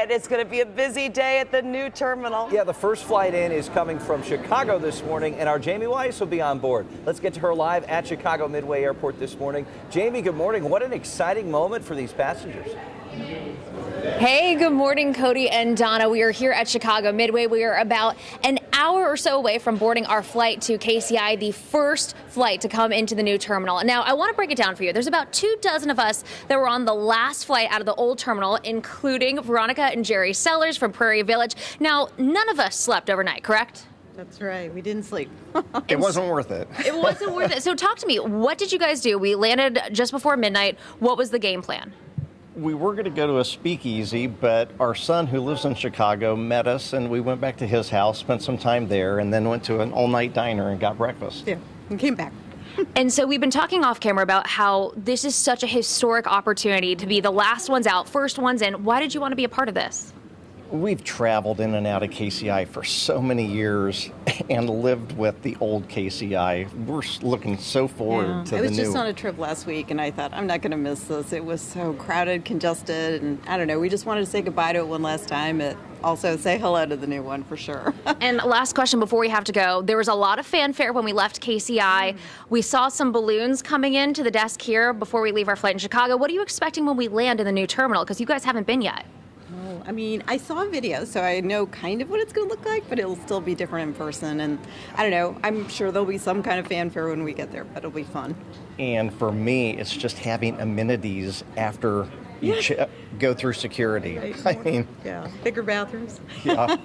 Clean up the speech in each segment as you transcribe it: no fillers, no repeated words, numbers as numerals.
bet it's going to be a busy day at the new terminal. Yeah, the first flight in is coming from Chicago this morning, and our Jamie Weiss will be on board. Let's get to her live at Chicago Midway Airport this morning. Jamie, good morning. What an exciting moment for these passengers. Hey, good morning, Cody and Donna. We are here at Chicago Midway. We are about an hour or so away from boarding our flight to KCI, the first flight to come into the new terminal. Now, I want to break it down for you. There's about 24 of us that were on the last flight out of the old terminal, including Veronica and Jerry Sellers from Prairie Village. Now, none of us slept overnight, correct? That's right. We didn't sleep. It wasn't worth it. It wasn't worth it. So talk to me. What did you guys do? We landed just before midnight. What was the game plan? We were going to go to a speakeasy, but our son, who lives in Chicago, met us, and we went back to his house, spent some time there, and then went to an all-night diner and got breakfast. Yeah, and came back. And so we've been talking off camera about how this is such a historic opportunity to be the last ones out, first ones in. Why did you want to be a part of this? We've traveled in and out of KCI for so many years and lived with the old KCI. We're looking so forward to the new. I was just on a trip last week, and I thought, I'm not going to miss this. It was so crowded, congested, and I don't know. We just wanted to say goodbye to it one last time, but also say hello to the new one for sure. And last question before we have to go. There was a lot of fanfare when we left KCI. We saw some balloons coming into the desk here before we leave our flight in Chicago. What are you expecting when we land in the new terminal? Because you guys haven't been yet. I mean, I saw a video, so I know kind of what it's going to look like, but it'll still be different in person. And I don't know, I'm sure there'll be some kind of fanfare when we get there, but it'll be fun. And for me, it's just having amenities after you go through security. Right. I mean, Yeah, bigger bathrooms. yeah.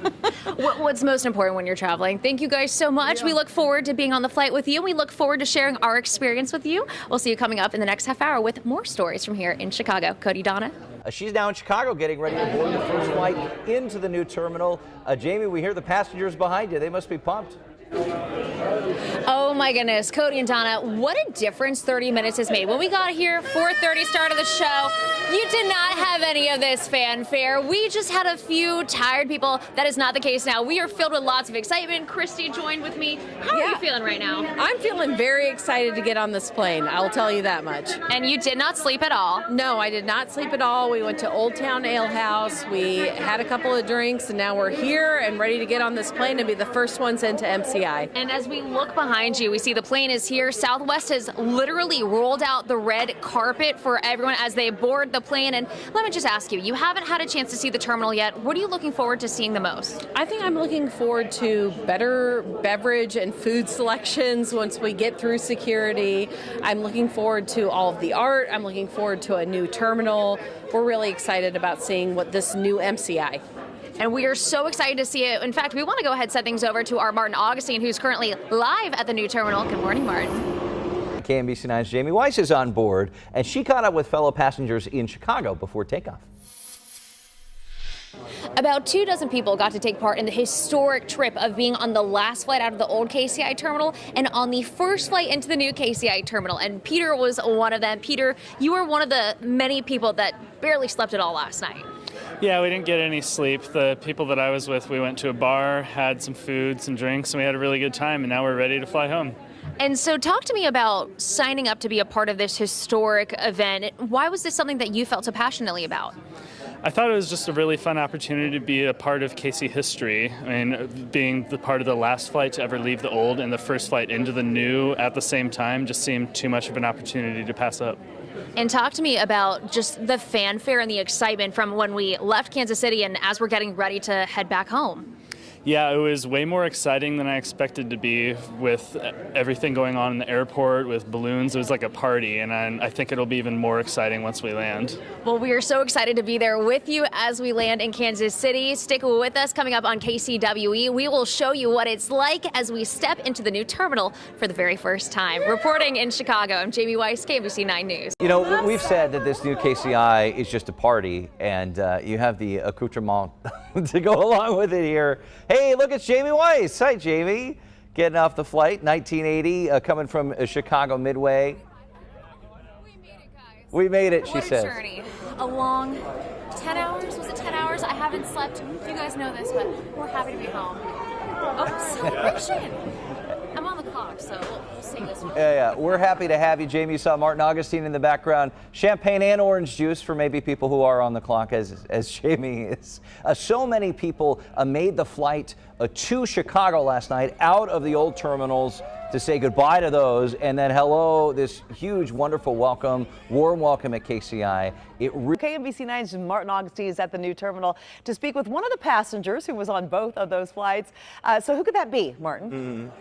What's most important when you're traveling? Thank you guys so much. Yeah. We look forward to being on the flight with you. We look forward to sharing our experience with you. We'll see you coming up in the next half hour with more stories from here in Chicago. Cody, Donna. She's now in Chicago getting ready to board the first flight into the new terminal. Jamie, we hear the passengers behind you. They must be pumped. Oh my goodness, Cody and Donna, what a difference 30 minutes has made. When we got here, 4:30 start of the show, you did not have any of this fanfare. We just had a few tired people. That is not the case now. We are filled with lots of excitement. Christy joined with me. How are you feeling right now? I'm feeling very excited to get on this plane, I'll tell you that much. And you did not sleep at all. No, I did not sleep at all. We went to Old Town Ale House, we had a couple of drinks, and now we're here and ready to get on this plane and be the first ones into MCI. And as we look behind you, we see the plane is here. Southwest has literally rolled out the red carpet for everyone as they board the plane. And let me just ask you, you haven't had a chance to see the terminal yet. What are you looking forward to seeing the most? I think I'm looking forward to better beverage and food selections once we get through security. I'm looking forward to all of the art. I'm looking forward to a new terminal. We're really excited about seeing what this new MCI. And we are so excited to see it. In fact, we want to go ahead and set things over to our Martin Augustine, who's currently live at the new terminal. Good morning, Martin. KMBC 9's Jamie Weiss is on board, and she caught up with fellow passengers in Chicago before takeoff. About 24 people got to take part in the historic trip of being on the last flight out of the old KCI terminal and on the first flight into the new KCI terminal. And Peter was one of them. Peter, you were one of the many people that barely slept at all last night. Yeah, we didn't get any sleep. The people that I was with, we went to a bar, had some food, some drinks, and we had a really good time, and now we're ready to fly home. And so talk to me about signing up to be a part of this historic event. Why was this something that you felt so passionately about? I thought it was just a really fun opportunity to be a part of KC history. I mean, being the part of the last flight to ever leave the old and the first flight into the new at the same time just seemed too much of an opportunity to pass up. And talk to me about just the fanfare and the excitement from when we left Kansas City and as we're getting ready to head back home. Yeah, it was way more exciting than I expected to be with everything going on in the airport with balloons. It was like a party, and I think it'll be even more exciting once we land. Well, we are so excited to be there with you as we land in Kansas City. Stick with us. Coming up on KCWE, we will show you what it's like as we step into the new terminal for the very first time. Reporting in Chicago, I'm Jamie Weiss, KMBC 9 News. You know, we've said that this new KCI is just a party, and you have the accoutrement to go along with it here. Hey, look, it's Jamie Weiss. Hi, Jamie. Getting off the flight, 1980, coming from Chicago Midway. We made it, guys. We made it, she says. What a journey. A long 10 hours? Was it 10 hours? I haven't slept. You guys know this, but we're happy to be home. Oh, celebration. I'm on the o'clock, so we'll sing this one. Yeah, we're happy to have you, Jamie. You saw Martin Augustine in the background. Champagne and orange juice for maybe people who are on the clock, as Jamie is. So many people made the flight to Chicago last night out of the old terminals to say goodbye to those, and then hello, this huge, wonderful welcome, warm welcome at KCI. KMBC 9's Martin Augustine is at the new terminal to speak with one of the passengers who was on both of those flights. So who could that be, Martin?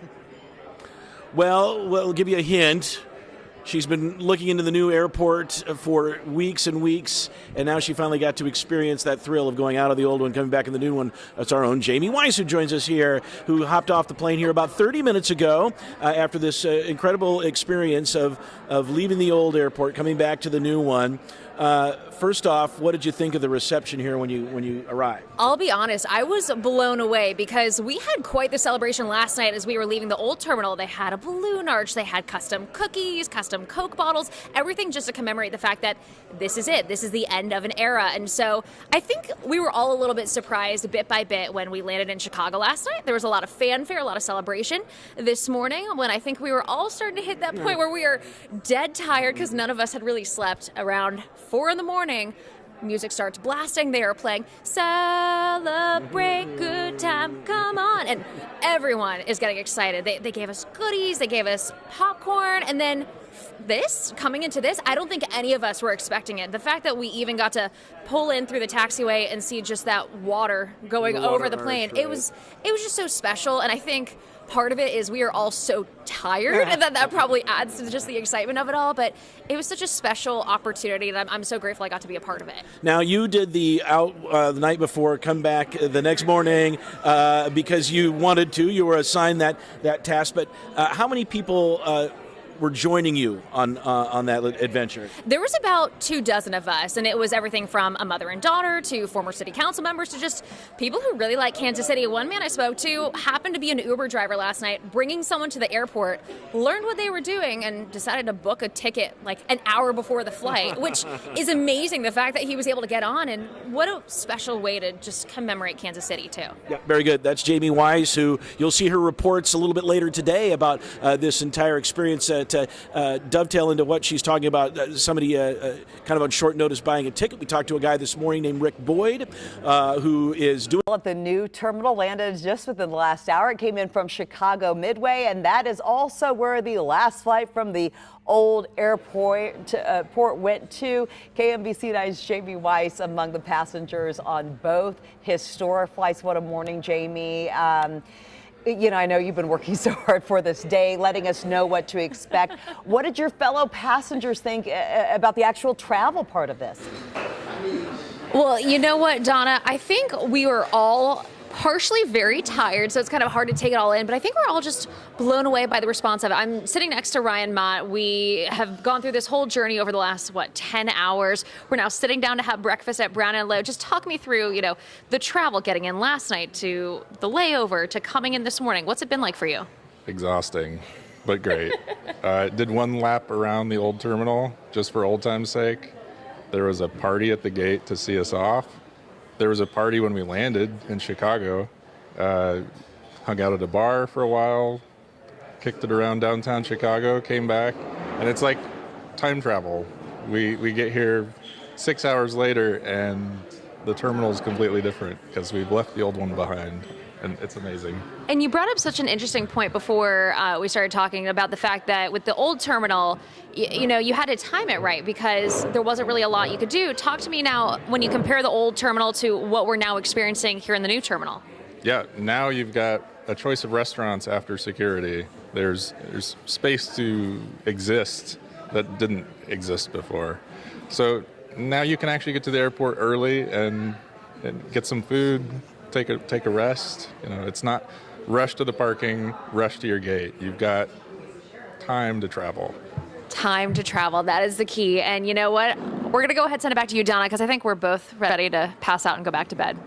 Well, we'll give you a hint. She's been looking into the new airport for weeks and weeks, and now she finally got to experience that thrill of going out of the old one, coming back in the new one. It's our own Jamie Weiss who joins us here, who hopped off the plane here about 30 minutes ago after this incredible experience of leaving the old airport, coming back to the new one. First off, what did you think of the reception here when you arrived? I'll be honest, I was blown away because we had quite the celebration last night as we were leaving the old terminal. They had a balloon arch, they had custom cookies, custom Coke bottles, everything just to commemorate the fact that this is it. This is the end of an era. And so I think we were all a little bit surprised bit by bit when we landed in Chicago last night. There was a lot of fanfare, a lot of celebration. This morning, when I think we were all starting to hit that point where we are dead tired because none of us had really slept, around 4 in the morning, music starts blasting. They are playing "Celebrate Good Time, Come On," and everyone is getting excited. They gave us goodies, they gave us popcorn, and then coming into this, I don't think any of us were expecting it. The fact that we even got to pull in through the taxiway and see just that water going over the plane, it was just so special. And I think part of it is we are all so tired, and that probably adds to just the excitement of it all. But it was such a special opportunity, and I'm so grateful I got to be a part of it. Now, you did the the night before, come back the next morning because you wanted to. You were assigned that task. But how many people were joining you on that adventure? There was about 24 of us, and it was everything from a mother and daughter to former city council members to just people who really like Kansas City. One man I spoke to happened to be an Uber driver last night, bringing someone to the airport, learned what they were doing, and decided to book a ticket like an hour before the flight, which is amazing, the fact that he was able to get on, and what a special way to just commemorate Kansas City, too. Yeah, very good. That's Jamie Weiss, who you'll see her reports a little bit later today about this entire experience to dovetail into what she's talking about, somebody kind of on short notice buying a ticket. We talked to a guy this morning named Rick Boyd, who is doing... At the new terminal landed just within the last hour. It came in from Chicago Midway, and that is also where the last flight from the old airport port went to. KMBC 9's Jamie Weiss among the passengers on both historic flights. What a morning, Jamie. You know, I know you've been working so hard for this day, letting us know what to expect. What did your fellow passengers think about the actual travel part of this? Well, you know what, Donna? I think we were all partially very tired, so it's kind of hard to take it all in, but I think we're all just blown away by the response of it. I'm sitting next to Ryan Mott. We have gone through this whole journey over the last, 10 hours. We're now sitting down to have breakfast at Brown and Low. Just talk me through, the travel, getting in last night to the layover to coming in this morning. What's it been like for you? Exhausting, but great. Did one lap around the old terminal just for old time's sake. There was a party at the gate to see us off. There was a party when we landed in Chicago. Hung out at a bar for a while, kicked it around downtown Chicago, came back, and it's like time travel. We get here 6 hours later, and the terminal is completely different because we've left the old one behind. And it's amazing. And you brought up such an interesting point before we started talking about the fact that with the old terminal, you had to time it right because there wasn't really a lot you could do. Talk to me now when you compare the old terminal to what we're now experiencing here in the new terminal. Yeah, now you've got a choice of restaurants after security. There's space to exist that didn't exist before. So now you can actually get to the airport early and get some food. Take a rest. It's not rush to the parking, rush to your gate. You've got time to travel. Time to travel. That is the key. And you know what? We're going to go ahead and send it back to you, Donna, because I think we're both ready to pass out and go back to bed.